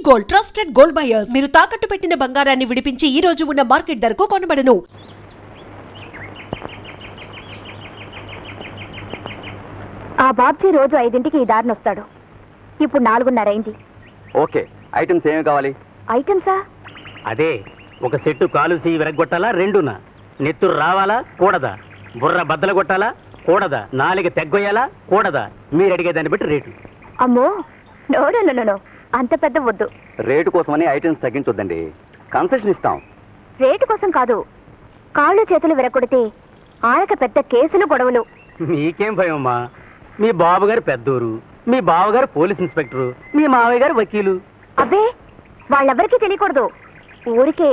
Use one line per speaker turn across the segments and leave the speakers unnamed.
Gold, trusted gold buyers. మీరు తాకట్టు పెట్టిన బంగారాన్ని విడిపించి ఈ రోజు ఉన్న మార్కెట్ ధరకు కొనబడను.
ఆ బాబ్జీ రోజు 5ంటికి ఈ దారిని వస్తాడు. ఇప్పుడు 4:30 అయింది.
ఓకే, ఐటమ్స్ ఏమి కావాలి?
ఐటమ్సా?
అదే, ఒక సెట్టు కాలుసి విరగొట్టాలా, రెండునా? నెత్తురు రావాలా కూడదా? బుర్ర బద్దలు కొట్టాలా కూడదా? నాలుగ తెగ్గొయ్యాలా కూడదా? మీరు అడిగే దాన్ని బట్టి రేటు.
అమ్మో, నో నో నో నో, అంత పెద్ద వద్దు.
రేటు కోసమని ఐటమ్స్ తగ్గించొద్దండి, కన్సెషన్ ఇస్తాం.
రేటు కోసం కాదు, కాళ్ళు చేతులు విరగొడితే ఆయనక పెద్ద కేసులు గొడవలు.
మీకేం భయమ్మా? మీ బాబుగారు పెద్దూరు, మీ బావగారు పోలీస్ ఇన్స్పెక్టరు, మీ మావయ్య గారు వకీలు.
అబ్బే, వాళ్ళెవరికీ తెలియకూడదు. ఊరికే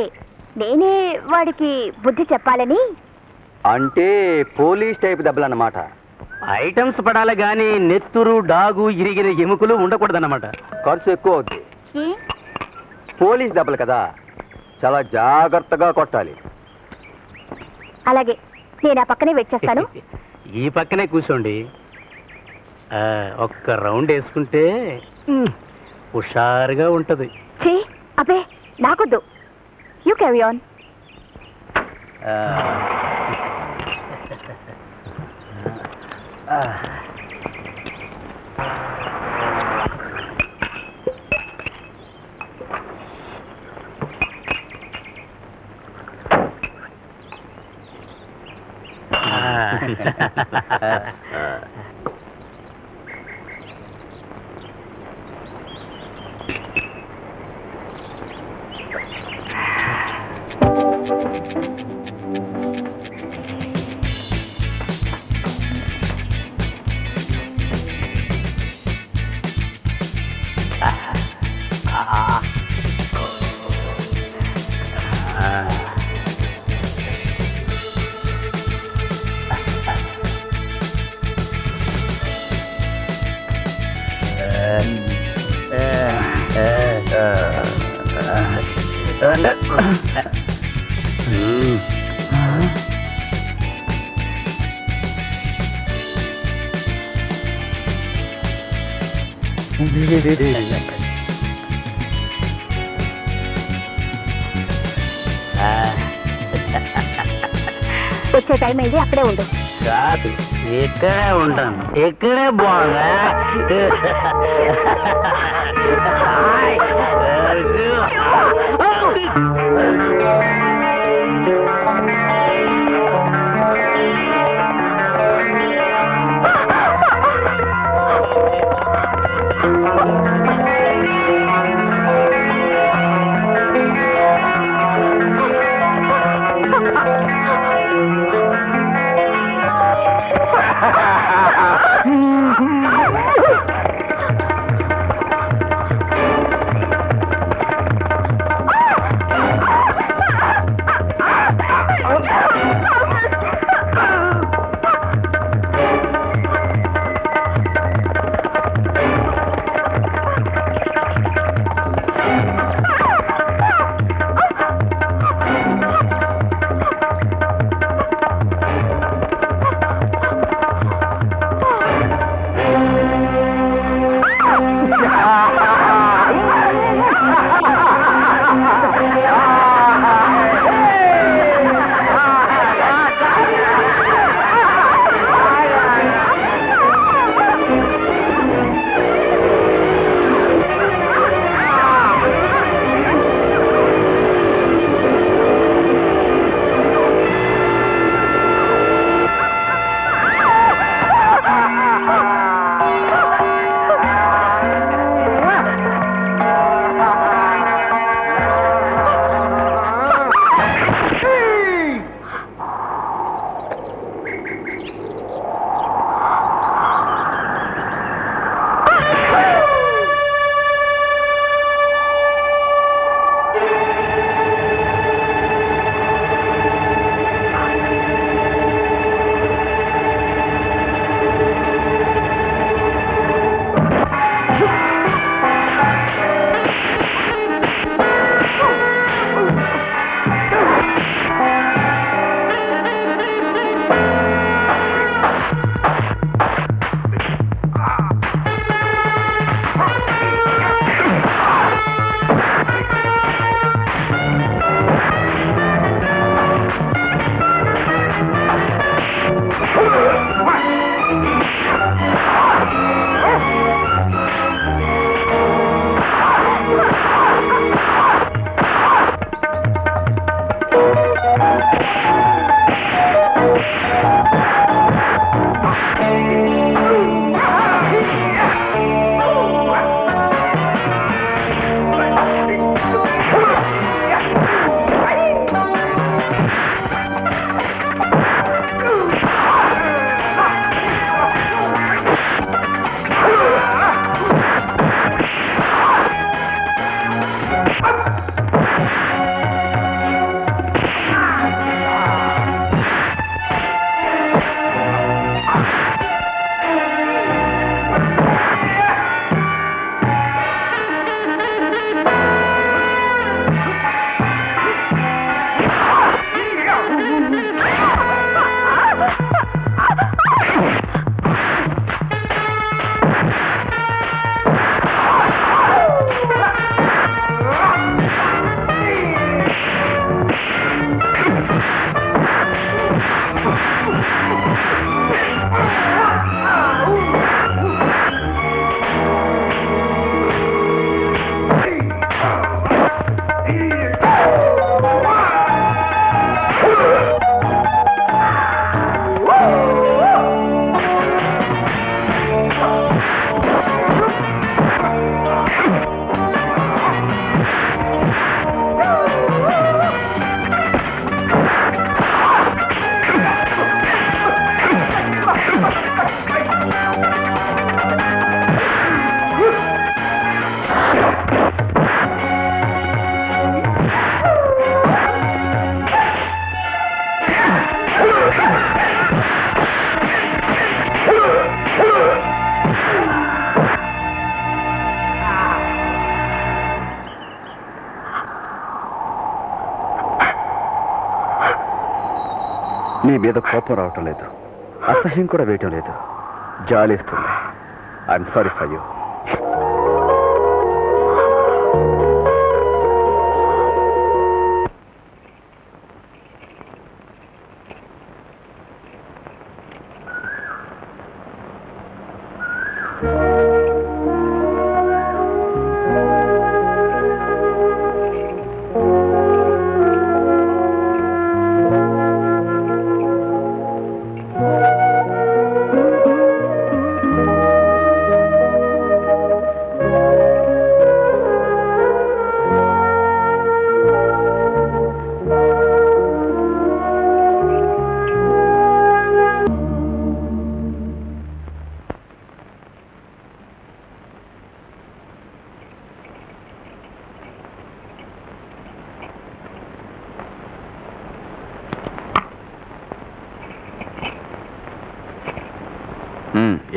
నేనే వాడికి బుద్ధి చెప్పాలని.
అంటే పోలీస్ టైప్ దెబ్బలన్నమాట.
ఐటమ్స్ పడాలి గాని నెత్తురు, డాగు, ఇరిగిన ఎముకలు ఉండకూడదన్నమాట.
ఖర్చు ఎక్కువ అవుద్ది. పోలీస్ దెబ్బలు కదా, చాలా జాగ్రత్తగా కొట్టాలి.
అలాగే, నేను ఆ పక్కనే వెయిట్ చేస్తాను.
ఈ పక్కనే కూర్చోండి. ఒక్క రౌండ్ వేసుకుంటే హుషారుగా ఉంటది.
ఛీ, అబ్బే, నాకొద్దు. You carry on. వచ్చే టైం అయింది, అక్కడే ఉండు.
కాదు, ఇక్కడే ఉంటాను, ఇక్కడే బాగా.
నీ మీద కోపం రావటం లేదు, అసహ్యం కూడా వేయటం లేదు, జాలిస్తుంది. I'm sorry for you.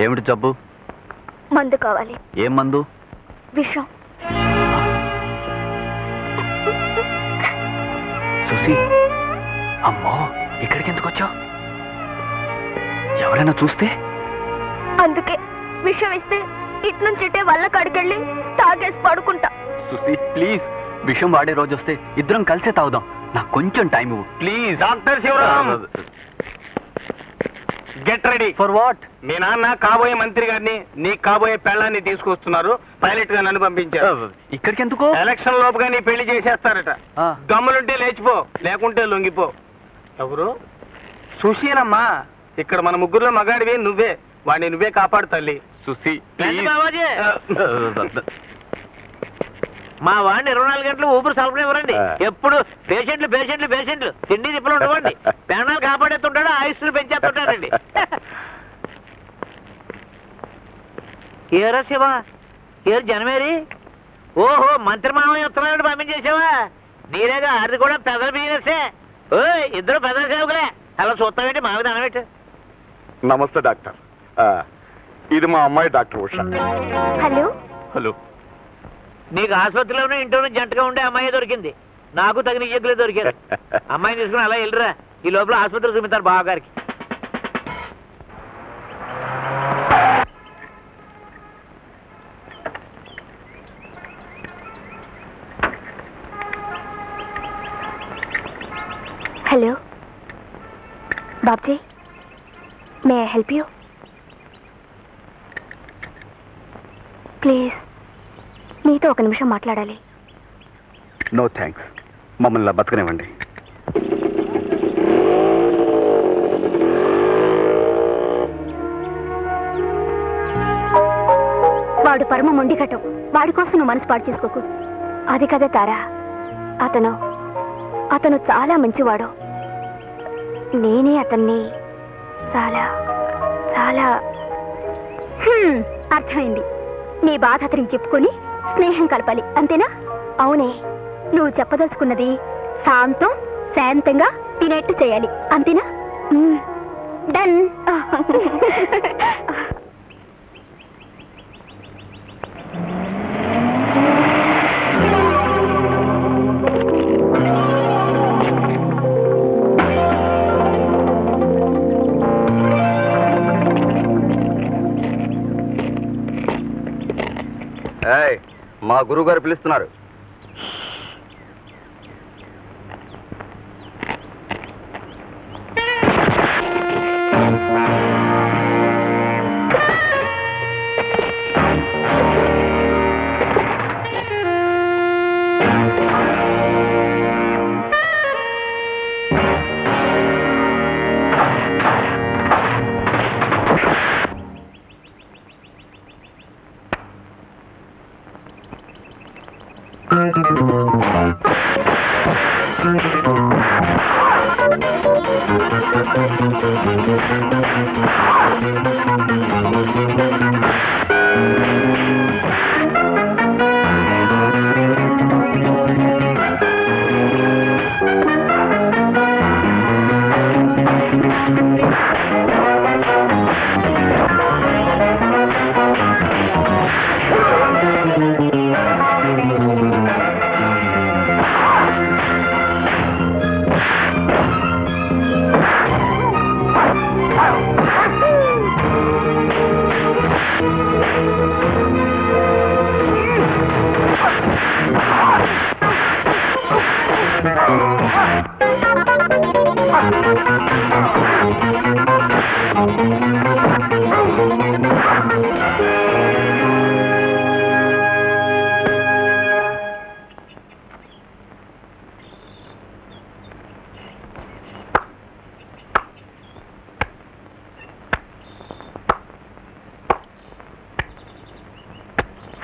ఏమిటి జబ్బు?
మందు కావాలి.
ఏం మందు?
విషం.
సుసి, అమ్మో, ఇక్కడికి ఎందుకు వచ్చావు? ఎవరైనా చూస్తే?
అందుకే విషం ఇస్తే ఇటు నుంచి ఇటే వల్ల కడికెళ్ళి తాగేసి పడుకుంటా.
సుసి ప్లీజ్, విషం వాడే రోజు వస్తే ఇద్దరం కలిసే తాగుదాం. నాకు కొంచెం టైం ఇవ్వు please.
Doctor Shivaram, get ready.
For what?
మీ నాన్న కాబోయే మంత్రి గారిని, నీ కాబోయే పెళ్ళాన్ని తీసుకొస్తున్నారు. పైలట్ గా నన్ను పంపించారు.
ఇక్కడికి ఎందుకు?
ఎలక్షన్ లోపుగా నీ పెళ్లి చేసేస్తారట. దమ్ములుంటే లేచిపో, లేకుంటే లొంగిపో. ఎవరు? సుశీలమ్మా. ఇక్కడ మన ముగ్గురులో మగాడివి నువ్వే. వాడిని నువ్వే కాపాడు తల్లి.
సుసి
మా వాడిని 24 గంటలు ఊపిరి సలపనివ్వరండి. ఎప్పుడు పేషెంట్లు తిండి తిప్పలు ఉండవండి. ప్రాణాలు కాపాడేస్తుంటాడు, ఆయుష్లు పెంచేస్తుంటాడండి. ఏరా శివ, ఏరు జనమేరి? ఓహో, మంత్రి మామయ్య ఉత్తరాలు పంపించేసావా? నీరేగా అది కూడా పెద్ద బిజినెస్సే. ఓ, ఇద్దరు పెద్ద సేవకులే. అలా చూస్తావేంటి? మావి దానబెట్టు.
నమస్తే డాక్టర్. ఇది మా అమ్మాయి డాక్టర్ ఉష.
హలో.
హలో.
నీకు ఆసుపత్రిలోనే ఇంట్లోనే జంటగా ఉండే అమ్మాయి దొరికింది. నాకు తగిన ఇయ్యకులే దొరికారు. అమ్మాయిని తీసుకుని అలా వెళ్ళరా. ఈ లోపల ఆసుపత్రి చూపిస్తారు బావగారికి.
Hello Babji, may I help you? Please, నీతో ఒక నిమిషం మాట్లాడాలి.
నో థ్యాంక్స్, మమ్మల్ని బతకనివ్వండి.
వాడు పరమ మొండికటం. వాడి కోసం నువ్వు మనసు పాడు చేసుకోకు. అది కదా తారా, అతను చాలా మంచివాడు. నేనే అతన్ని చాలా చాలా అర్థమైంది. నీ బాధ అతనికి చెప్పుకొని స్నేహం కలపాలి, అంతేనా? అవునే, నువ్వు చెప్పదలుచుకున్నది శాంతంగా తినేట్టు చేయాలి, అంతేనా? డన్.
మా గురువు గారు పిలుస్తున్నారు.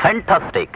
ఫ్యాంటాస్టిక్.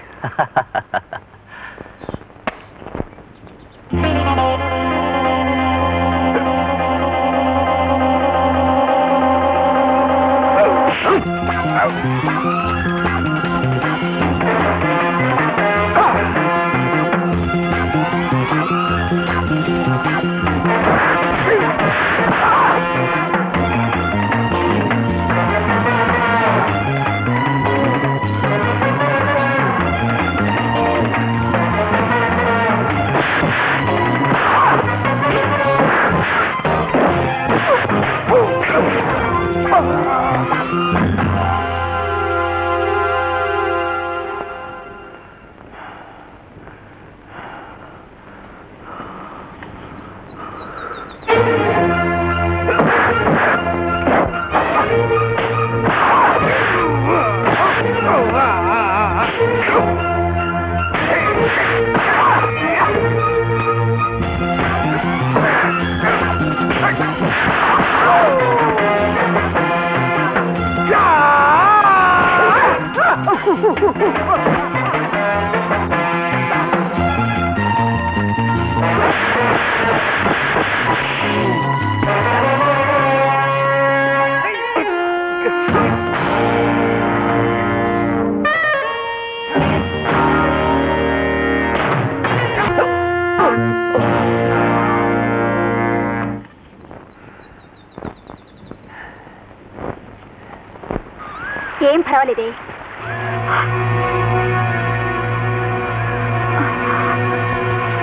ఏం పర్వాలేదే.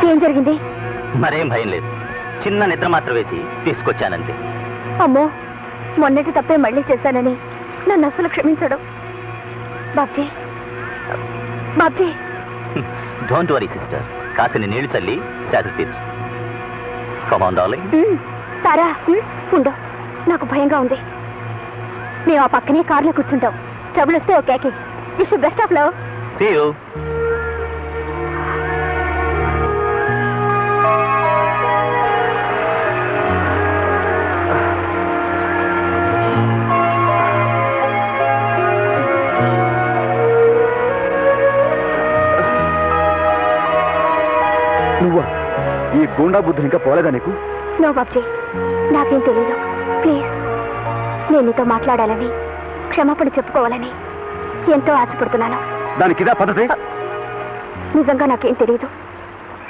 ఏం జరిగింది?
మరేం భయం లేదు, చిన్న నిద్ర మాత్రం వేసి తీసుకొచ్చానంతే.
అమ్మో, మొన్నటి తప్పే మళ్ళీ చేశానని నన్ను అసలు క్షమించడం. Babji, Babji.
Don't worry sister, కాసిని నీళ్లు చల్లి శాతం తీర్చు. Come on darling.
తారా, ఉండు, నాకు భయంగా ఉంది. మేము ఆ పక్కనే కార్లో కూర్చుంటాం. ట్రబుల్ వస్తే okay. Wish best of love.
See you.
నువ్వా? ఈ గూండా బుద్ధి ఇంకా పోలేదా నీకు?
నో బాబ్జీ, నాకేం తెలీదు. ప్లీజ్, నేను నీతో మాట్లాడాలని, క్షమాపణ చెప్పుకోవాలని ఎంతో ఆశపడుతున్నాను.
దానికి ఇదా పద్ధతి?
నిజంగా నాకేం తెలీదు.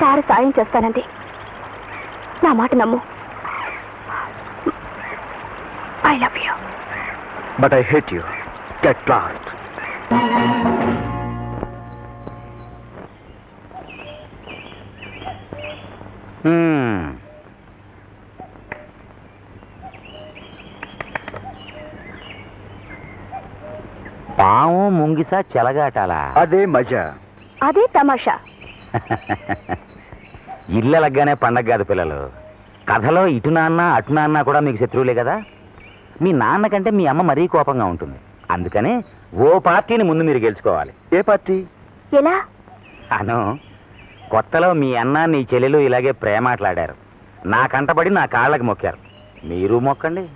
తార సాయం చేస్తానంది. నా మాట నమ్ము. I love you.
But I hate you. Get lost.
పాము ముంగిస చెలగాటాలా?
అదే మజా,
అదే తమాషా.
ఇళ్ళలగ్గానే పండగ కాదు పిల్లలు. కథలో ఇటు నాన్న అటు నాన్న కూడా మీకు శత్రువులే కదా. మీ నాన్న కంటే మీ అమ్మ మరీ కోపంగా ఉంటుంది. అందుకనే ఓ పార్టీని ముందు మీరు గెలుచుకోవాలి.
ఏ పార్టీ?
ఎలా?
అను, కొత్తలో మీ అన్న నీ చెల్లెలు ఇలాగే ప్రేమాట్లాడారు. నా కంటబడి నా కాళ్ళకి మొక్కారు. మీరు మొక్కండి.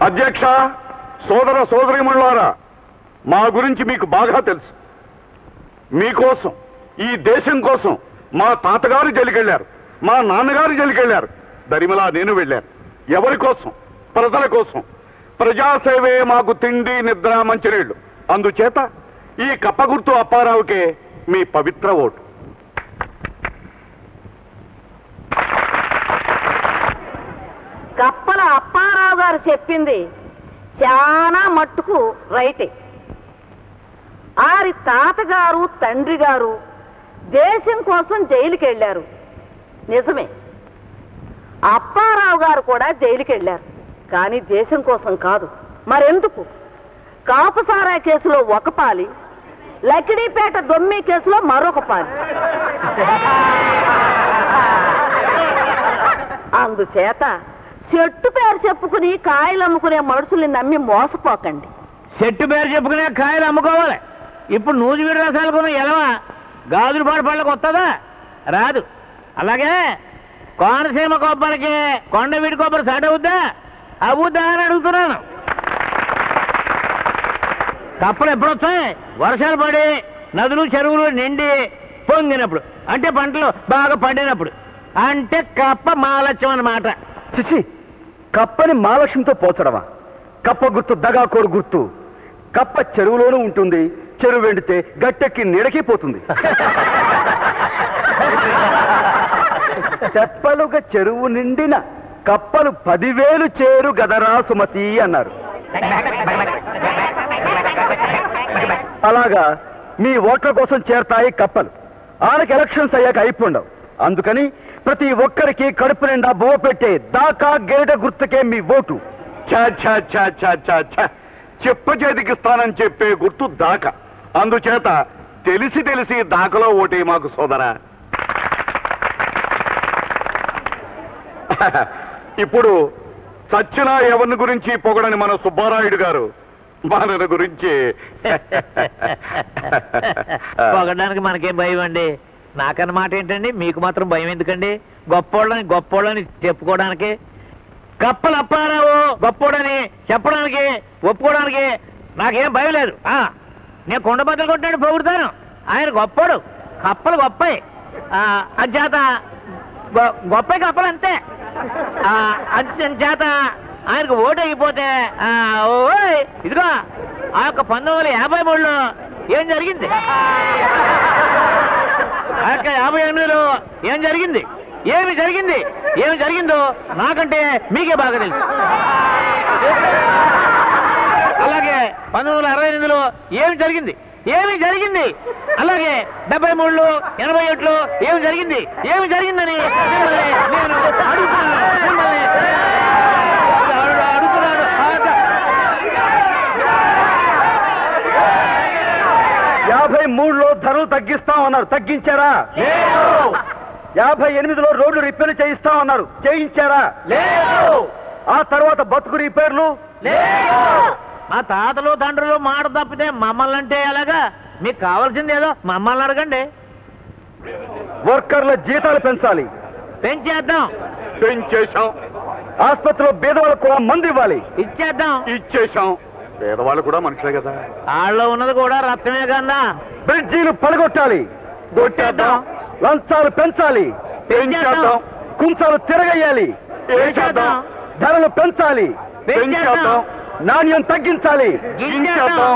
అధ్యక్ష, సోదర సోదరీమణులారా, మా గురించి మీకు బాగా తెలుసు. మీకోసం, ఈ దేశం కోసం మా తాతగారు జైలుకెళ్ళారు, మా నాన్నగారు జైలుకెళ్ళారు, దరిమలా నేను వెళ్ళాను. ఎవరి కోసం? ప్రజల కోసం. ప్రజాసేవే మాకు తిండి, నిద్ర, మంచినీళ్లు. అందుచేత ఈ కప్పగుర్తు అప్పారావుకే మీ పవిత్ర ఓటు.
కప్పల అప్పారావు గారు చెప్పింది చాలా మట్టుకు రైటే. ఆరి తాతగారు తండ్రి గారు దేశం కోసం జైలుకి వెళ్ళారు, నిజమే. అప్పారావు గారు కూడా జైలుకి వెళ్ళారు, కానీ దేశం కోసం కాదు. మరెందుకు? కాపుసారా కేసులో ఒక పాలి, లకిడీపేట దొమ్మి కేసులో మరొక పాలి. అందుచేత చెట్టు పేరు చెప్పుకుని కాయలు అమ్ముకునే మనుషుల్ని నమ్మి మోసపోకండి.
చెట్టు పేరు చెప్పుకునే కాయలు అమ్ముకోవాలి. ఇప్పుడు నూజివీడు రసాలు కొన్న ఎలవా గాజులు పాడు పళ్ళకి వస్తుందా? రాదు. అలాగే కోనసీమ కొబ్బరికి కొండవీడి కొబ్బరి సాట అవుద్దా? అవుద్దా అని అడుగుతున్నాను. కప్పలు ఎప్పుడు వస్తాయి? వర్షాలు పడి నదులు చెరువులు నిండి పొంగినప్పుడు, అంటే పంటలు బాగా పండినప్పుడు, అంటే కప్ప మహాలక్ష్యం అన్నమాట.
చిచి, కప్పని మహాలక్ష్మితో పోల్చడమా? కప్ప గుర్తు దగాకోరు గుర్తు. కప్ప చెరువులోనూ ఉంటుంది, చెరువు వెండితే గట్టెక్కి నీడకి పోతుంది. తెప్పలుగా చెరువు నిండిన కప్పలు 10,000 చేరు గదరా సుమతి అన్నారు. అలాగా మీ ఓట్ల కోసం చేరతాయి కప్పలు. ఆనకి ఎలక్షన్స్ అయ్యాక అయిపోండవు. అందుకని ప్రతి ఒక్కరికి కడుపు నిండా బువ్వ పెట్టే దాకా గేట గుర్తుకే మీ ఓటు.
చెప్ప చేతికిస్తానని చెప్పే గుర్తు దాకా. అందుచేత తెలిసి తెలిసి దాకలో ఓటే మాకు సోదరా. ఇప్పుడు చచ్చిన ఎవరిని గురించి పొగడని మన సుబ్బారాయుడు గారు మన గురించి
పొగడానికి మనకేం భయం అండి? నాకన్న మాట ఏంటండి, మీకు మాత్రం భయం ఎందుకండి? గొప్పోళ్ళని చెప్పుకోవడానికి, కప్పలు అప్పారావు గొప్పోడని చెప్పడానికి ఒప్పుకోవడానికి నాకేం భయం లేదు. నేను కొండ బద్దలు కొట్టినాడు పొగుడుతాను. ఆయన గొప్పోడు, కప్పలు గొప్పయి. అజ్జాత గొప్ప కప్పలు అంతే. చేత ఆయనకు ఓటు అయిపోతే ఇదిగో ఆ యొక్క 1953లో ఏం జరిగింది, ఆ యొక్క 58లో ఏం జరిగింది, ఏమి జరిగిందో నాకంటే మీకే బాగా తెలుసు. అలాగే 1968లో ఏమి జరిగింది, అలాగే 73లో 87లో ఏమి జరిగిందని నేను అడుగుతున్నాను.
53లో ధరలు తగ్గిస్తామన్నారు, తగ్గించారా? 58లో రోడ్లు రిపేర్లు చేయిస్తామన్నారు, చేయించారా? ఆ తర్వాత బతుకు రిపేర్లు
మా తాతలు తండ్రులు మాట తప్పితే మమ్మల్ని అంటే ఎలాగా? మీకు కావాల్సింది ఏదో మమ్మల్ని అడగండి.
వర్కర్ల జీతాలు పెంచాలి,
పెంచేశాం.
ఆసుపత్రిలో పేదవాళ్ళకు కూడా మందు ఇవ్వాలి,
ఇచ్చేశాం. పేదవాళ్ళు కూడా మనుషులే కదా.
వాళ్ళలో ఉన్నది కూడా రక్తమే కన్నా.
బ్రిడ్జీలు పడగొట్టాలి,
కొట్టేద్దాం.
లంచాలు పెంచాలి,
పెంచేద్దాం.
కుంచాలు తిరగేయాలి,
వేసేద్దాం.
ధరలు పెంచాలి,
పెంచేద్దాం.
నాణ్యం తగ్గించాలి,
గించేద్దాం.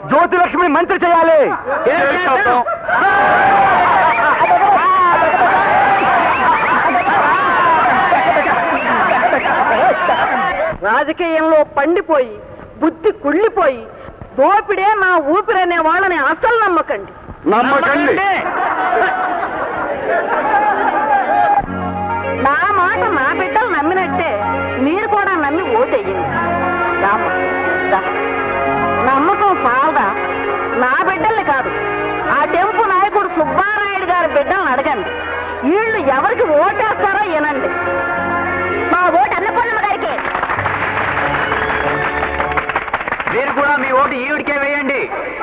జ్యోతిలక్ష్మి మంత్రి చేయాలి,
చేసేద్దాం.
రాజకీయంలో పండిపోయి బుద్ధి కుళ్ళిపోయి దోపిడే నా ఊపిరనే వాళ్ళని అసలు నమ్మకండి. నా మాట నా బిడ్డలు నమ్మినట్టే మీరు కూడా నమ్మి ఓటేయండి. నమ్మకం సాలదా? నా బిడ్డల్ని కాదు, ఆ టెంపు నాయకుడు సుబ్బారాయుడు గారి బిడ్డల్ని అడగండి. వీళ్ళు ఎవరికి ఓటేస్తారో వినండి.
మా ఓటు అన్నపూర్ణమ్మ గారికి.
మీరు కూడా మీ ఓటు ఈవిడికే వేయండి.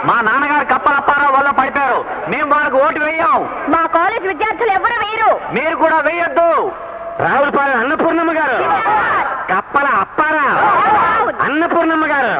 మా నాన్నగారు కప్పల అప్పారావు వల్ల పడిపోయారు, మేము వాళ్ళకి ఓటు వేయం.
మా కాలేజ్ విద్యార్థులు ఎవరు వేయరు,
మీరు కూడా వేయొద్దు. రావులపాలెం అన్నపూర్ణమ్మ గారు, కప్పల అప్పారావు, అన్నపూర్ణమ్మ గారు.